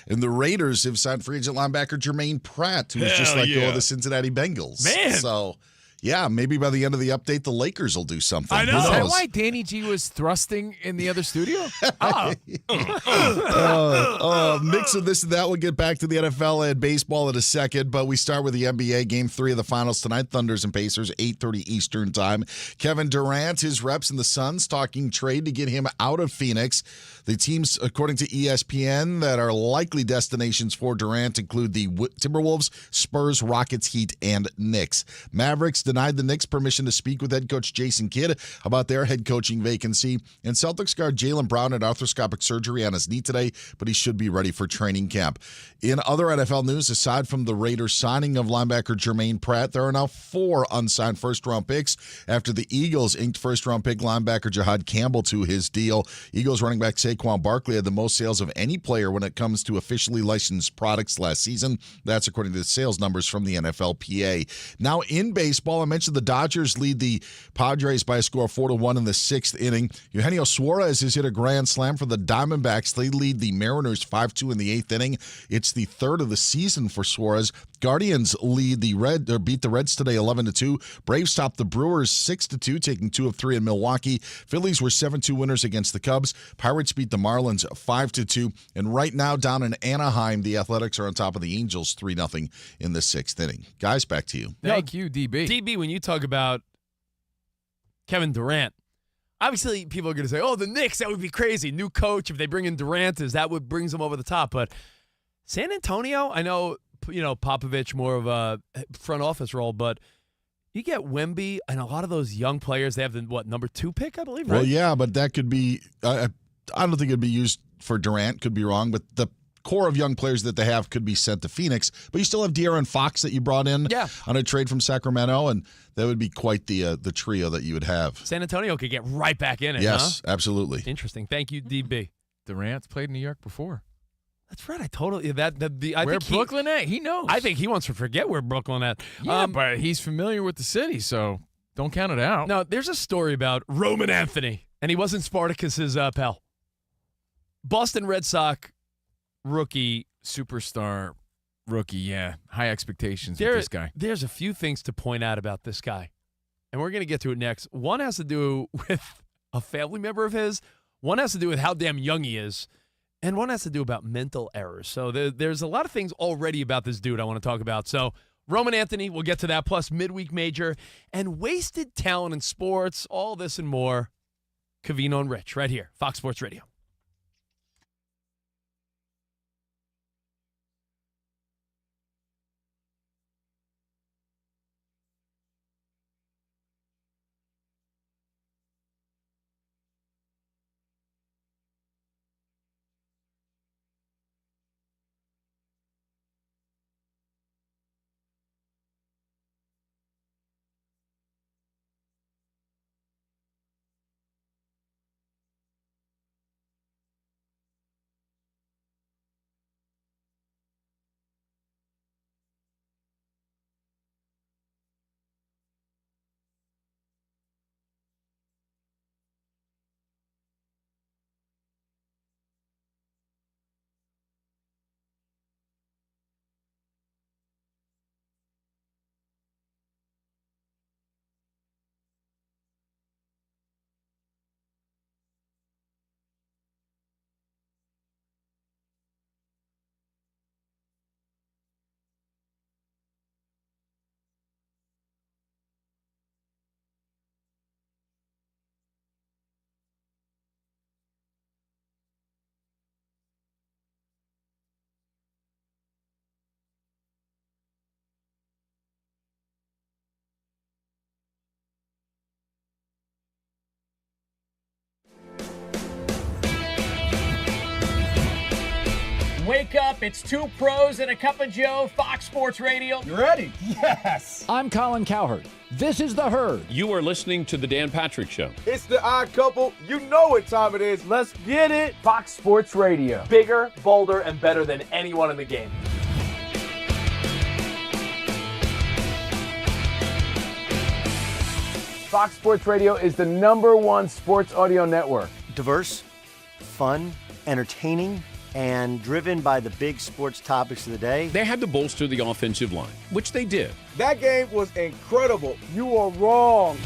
And the Raiders have signed free agent linebacker Jermaine Pratt, who was just let go of the Cincinnati Bengals. Man. So, yeah, maybe by the end of the update, the Lakers will do something. I know. Is Who that knows? why Danny G was thrusting in the other studio? Mix of this and that. We'll get back to the NFL and baseball in a second, but we start with the NBA. Game 3 of the finals tonight, Thunders and Pacers, 8:30 Eastern time. Kevin Durant, his reps and the Suns talking trade to get him out of Phoenix. The teams, according to ESPN, that are likely destinations for Durant include the Timberwolves, Spurs, Rockets, Heat, and Knicks. Mavericks denied the Knicks permission to speak with head coach Jason Kidd about their head coaching vacancy. And Celtics guard Jaylen Brown had arthroscopic surgery on his knee today, but he should be ready for training camp. In other NFL news, aside from the Raiders signing of linebacker Jermaine Pratt, there are now 4 unsigned first-round picks after the Eagles inked first-round pick linebacker Jahad Campbell to his deal. Eagles running back Saquon Barkley had the most sales of any player when it comes to officially licensed products last season. That's according to the sales numbers from the NFLPA. Now in baseball, I mentioned the Dodgers lead the Padres by a score of 4-1 in the 6th inning. Eugenio Suarez has hit a grand slam for the Diamondbacks. They lead the Mariners 5-2 in the 8th inning. It's the 3rd of the season for Suarez. Guardians beat the Reds today 11-2. Braves topped the Brewers 6-2, taking 2 of 3 in Milwaukee. Phillies were 7-2 winners against the Cubs. Pirates beat the Marlins 5-2. And right now down in Anaheim, the Athletics are on top of the Angels 3-0 in the 6th inning. Guys, back to you. Thank you, DB. DB, when you talk about Kevin Durant, obviously people are going to say, oh, the Knicks, that would be crazy. New coach, if they bring in Durant, is that what brings them over the top? But San Antonio, I know, Popovich more of a front office role, but you get Wemby and a lot of those young players. They have the, number 2 pick, I believe, right? Well, yeah, but that could be I don't think it'd be used for Durant. Could be wrong, but the core of young players that they have could be sent to Phoenix. But you still have De'Aaron Fox that you brought in on a trade from Sacramento, and that would be quite the trio that you would have. San Antonio could get right back in it, Yes, huh? absolutely. Interesting. Thank you, DB. Durant's played in New York before. That's right. I totally I where think Brooklyn at? He knows. I think he wants to forget where Brooklyn at. Yeah, but he's familiar with the city, so don't count it out. No, there's a story about Roman Anthony, and he wasn't Spartacus's pal. Boston Red Sox rookie. Superstar rookie, yeah. High expectations with this guy. There's a few things to point out about this guy, and we're going to get to it next. One has to do with a family member of his. One has to do with how damn young he is. And one has to do about mental errors. So there's a lot of things already about this dude I want to talk about. So Roman Anthony, we'll get to that, plus midweek major and wasted talent in sports, all this and more. Covino and Rich right here, Fox Sports Radio. Wake up, it's 2 pros and a cup of Joe, Fox Sports Radio. You ready? Yes. I'm Colin Cowherd. This is The Herd. You are listening to The Dan Patrick Show. It's the odd couple. You know what time it is. Let's get it. Fox Sports Radio. Bigger, bolder, and better than anyone in the game. Fox Sports Radio is the #1 sports audio network. Diverse, fun, entertaining, and driven by the big sports topics of the day. They had to bolster the offensive line, which they did. That game was incredible. You are wrong.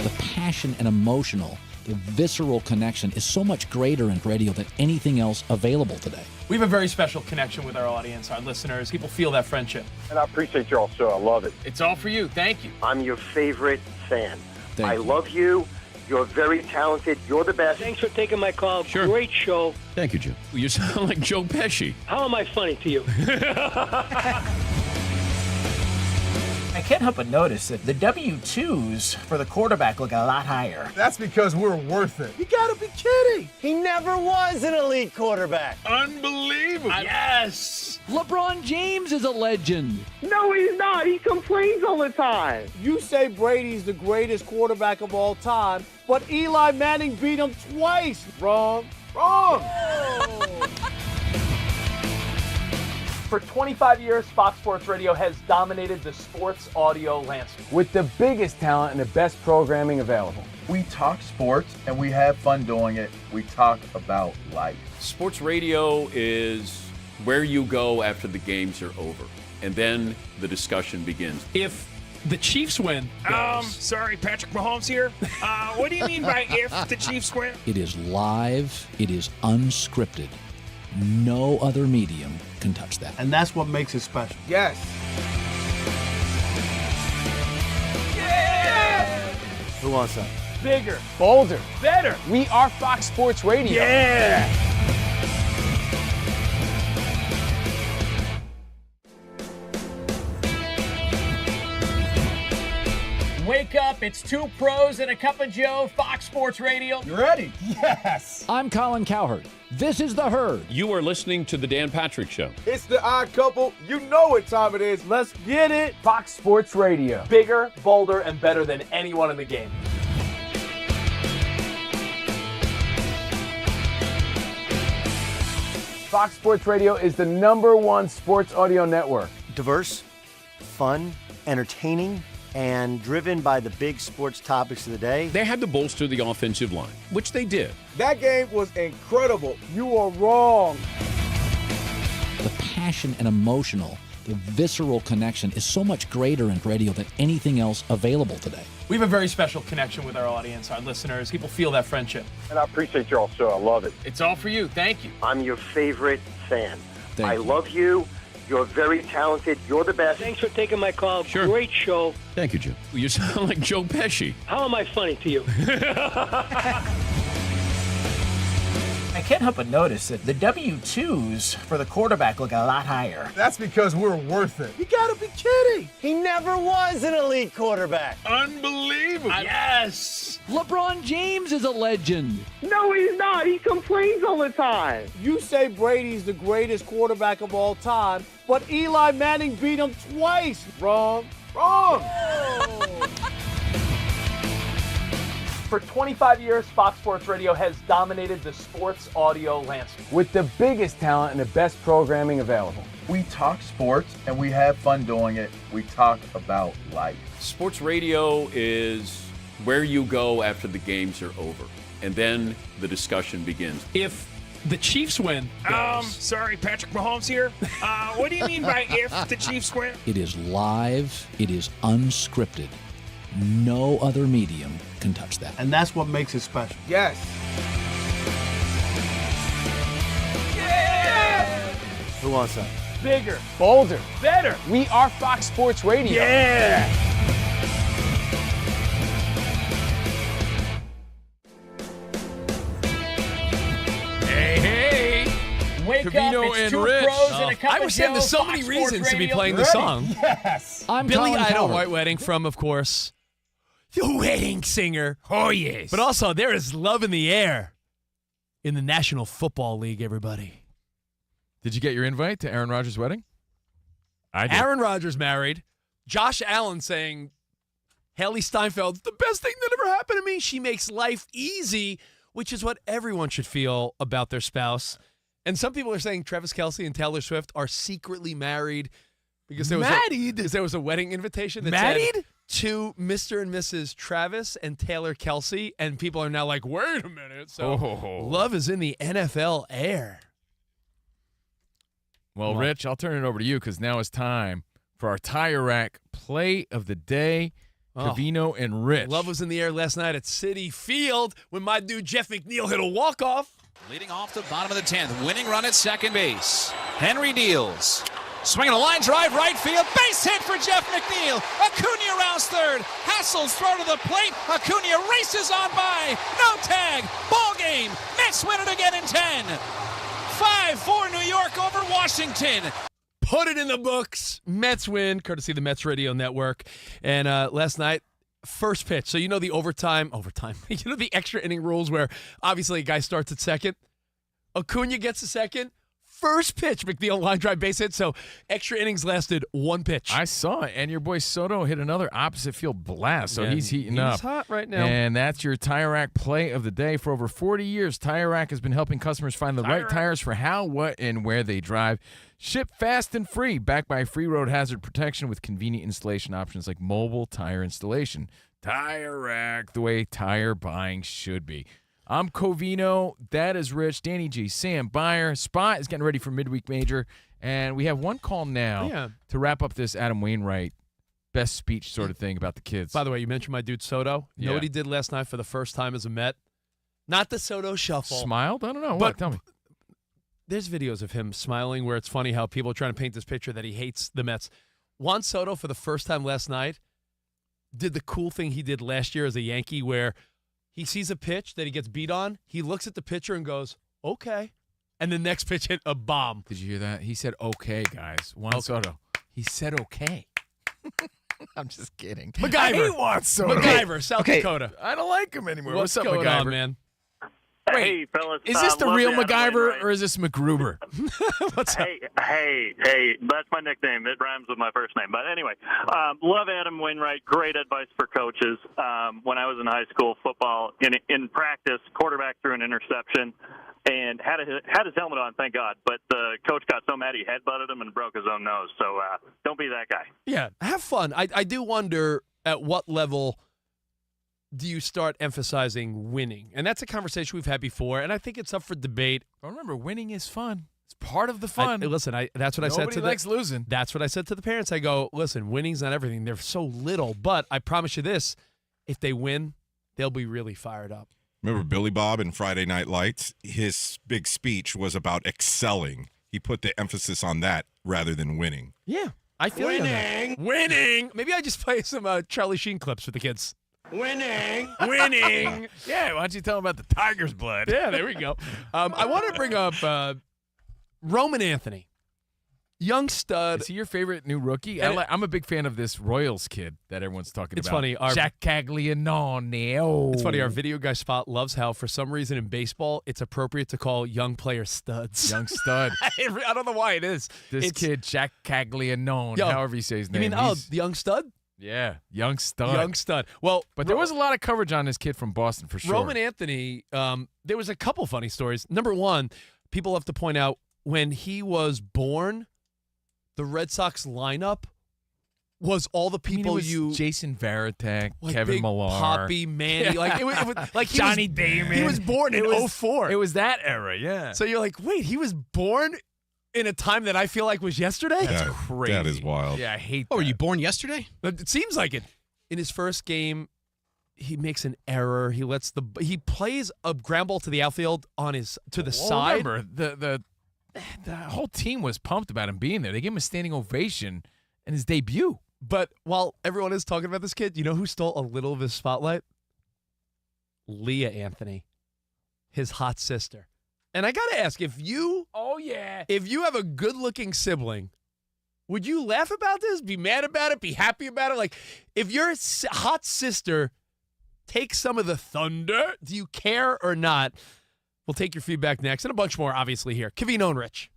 The passion and emotional, the visceral connection is so much greater in radio than anything else available today. We have a very special connection with our audience, our listeners. People feel that friendship. And I appreciate y'all so. I love it. It's all for you. Thank you. I'm your favorite fan. Thank you. Love you. You're very talented. You're the best. Thanks for taking my call. Sure. Great show. Thank you, Joe. You sound like Joe Pesci. How am I funny to you? I can't help but notice that the W-2s for the quarterback look a lot higher. That's because we're worth it. You gotta be kidding. He never was an elite quarterback. Unbelievable. Yes! LeBron James is a legend. No, he's not. He complains all the time. You say Brady's the greatest quarterback of all time, but Eli Manning beat him twice. Wrong. Wrong. For 25 years, Fox Sports Radio has dominated the sports audio landscape with the biggest talent and the best programming available. We talk sports and we have fun doing it. We talk about life. Sports radio is where you go after the games are over, and then the discussion begins. If the Chiefs win, Sorry, Patrick Mahomes here. What do you mean by if the Chiefs win? It is live. It is unscripted. No other medium can touch that. And that's what makes it special. Yes. Who wants that? Bigger, bolder, better. We are Fox Sports Radio. Yeah. Wake up, it's two pros and a cup of Joe, Fox Sports Radio. You ready? Yes. I'm Colin Cowherd. This is The Herd. You are listening to The Dan Patrick Show. It's the odd couple. You know what time it is. Let's get it. Fox Sports Radio. Bigger, bolder, and better than anyone in the game. Fox Sports Radio is the #1 sports audio network. Diverse, fun, entertaining, and driven by the big sports topics of the day. They had to bolster the offensive line, which they did. That game was incredible. You are wrong. The passion and emotional, the visceral connection is so much greater in radio than anything else available today. We have a very special connection with our audience, our listeners. People feel that friendship. And I appreciate y'all so. I love it. It's all for you. Thank you. I'm your favorite fan. Thank you. Love you. You're very talented. You're the best. Thanks for taking my call. Sure. Great show. Thank you, Jim. You sound like Joe Pesci. How am I funny to you? I can't help but notice that the W-2s for the quarterback look a lot higher. That's because we're worth it. You gotta be kidding. He never was an elite quarterback. Unbelievable. Yes! LeBron James is a legend. No, he's not. He complains all the time. You say Brady's the greatest quarterback of all time, but Eli Manning beat him twice. Wrong. Wrong. For 25 years, Fox Sports Radio has dominated the sports audio landscape with the biggest talent and the best programming available. We talk sports and we have fun doing it. We talk about life. Sports radio is where you go after the games are over, and then the discussion begins. if the Chiefs win, Sorry, Patrick Mahomes here. What do you mean by if the Chiefs win? It is live. It is unscripted. No other medium can touch that. And that's what makes it special. Yes. Who wants that? Bigger, bolder, better. We are Fox Sports Radio. Yeah. Hey. Wake Covino up, it's and two Rich. pros and a cup I of was saying there's Joe, so many Fox reasons Sports to be Radio. playing the Ready? song. Yes. I'm Billy Colin Idol Cowherd. White Wedding from, of course, the wedding singer. Oh, yes. But also, there is love in the air in the National Football League, everybody. Did you get your invite to Aaron Rodgers' wedding? I did. Aaron Rodgers married. Josh Allen saying, Haley Steinfeld's the best thing that ever happened to me. She makes life easy, which is what everyone should feel about their spouse. And some people are saying Travis Kelce and Taylor Swift are secretly married because there was a wedding invitation that said to Mr. and Mrs. Travis and Taylor Kelce, and people are now like, wait a minute. So love is in the NFL air. Well, Rich, I'll turn it over to you because now it's time for our tire rack play of the day. Covino and Rich. Love was in the air last night at Citi Field when my dude Jeff McNeil hit a walk-off. Leading off the bottom of the 10th. Winning run at second base. Henry deals. Swinging a line drive right field. Base hit for Jeff McNeil. Acuna rounds third. Hassel's throw to the plate. Acuna races on by. No tag. Ball game. Mets win it again in 10. 5-4 New York over Washington. Put it in the books. Mets win, courtesy of the Mets Radio Network. And last night, first pitch. So you know the overtime. You know the extra inning rules where obviously a guy starts at second. Acuna gets a second. First pitch, McNeil line drive base hit. So extra innings lasted one pitch. I saw it, and your boy Soto hit another opposite field blast, so Yeah, he's heating up. He's hot right now. And that's your Tire Rack play of the day. For over 40 years, Tire Rack has been helping customers find the right tires for how, what, and where they drive. Ship fast and free, backed by free road hazard protection with convenient installation options like mobile tire installation. Tire Rack, the way tire buying should be. I'm Covino. That is Rich. Danny G. Sam Byer. Spot is getting ready for midweek major. And we have one call now to wrap up this Adam Wainwright best speech sort of thing about the kids. By the way, you mentioned my dude Soto. You know what he did last night for the first time as a Met? Not the Soto shuffle. Smiled? I don't know. But What? Tell me. There's videos of him smiling where it's funny how people are trying to paint this picture that he hates the Mets. Juan Soto, for the first time last night, did the cool thing he did last year as a Yankee where he sees a pitch that he gets beat on. He looks at the pitcher and goes, okay. And the next pitch hit a bomb. Did you hear that? He said, okay, guys. Juan Soto. He said, okay. I'm just kidding. MacGyver. I hate Juan Soto. MacGyver, South Dakota. I don't like him anymore. What's up, going MacGyver? on, man? Wait, hey, fellas. is this the love real Adam MacGyver Wainwright. or is this MacGruber? What's up? Hey, that's my nickname. It rhymes with my first name. But anyway, love Adam Wainwright. Great advice for coaches. When I was in high school football, in practice, quarterback threw an interception and had his helmet on, thank God. But the coach got so mad he headbutted him and broke his own nose. So don't be that guy. Yeah, have fun. I do wonder at what level do you start emphasizing winning? And that's a conversation we've had before, and I think it's up for debate. But remember, winning is fun. It's part of the fun. Listen, that's what I said to Nobody likes losing. That's what I said to the parents. I go, listen, winning's not everything. They're so little, but I promise you this, if they win, they'll be really fired up. Remember Billy Bob in Friday Night Lights? His big speech was about excelling. He put the emphasis on that rather than winning. Yeah, I feel you on that. Winning. Maybe I just play some Charlie Sheen clips for the kids. Winning. Winning. Yeah, why don't you tell them about the tiger's blood? Yeah, there we go. I want to bring up Roman Anthony. Young stud. Is he your favorite new rookie? I'm a big fan of this Royals kid that everyone's talking It's about. funny. Jack Caglianone. Oh. It's funny. Our video guy Spot loves how, for some reason in baseball, it's appropriate to call young players studs. Young stud. I don't know why it is. This kid, Jack Caglianone, however you say his name. You mean, the young stud? Yeah, young stud. Young stud. Well, but there was a lot of coverage on this kid from Boston for sure. Roman Anthony, there was a couple funny stories. Number one, people have to point out when he was born, the Red Sox lineup was all the people Jason Varitek, like Kevin Big Millar, Poppy, Manny, like it was like Johnny Damon. He was born in 04. It was that era, yeah. So you're like, wait, he was born in a time that I feel like was yesterday? That's crazy. That is wild. Yeah, I hate that. Oh, were you born yesterday? It seems like it. In his first game, he makes an error. He plays a ground ball to the outfield to the side. Remember, the whole team was pumped about him being there. They gave him a standing ovation in his debut. But while everyone is talking about this kid, you know who stole a little of his spotlight? Leah Anthony, his hot sister. And I got to ask, if you have a good-looking sibling, would you laugh about this, be mad about it, be happy about it? Like, if your hot sister takes some of the thunder, do you care or not? We'll take your feedback next, and a bunch more, obviously, here. Covino Rich.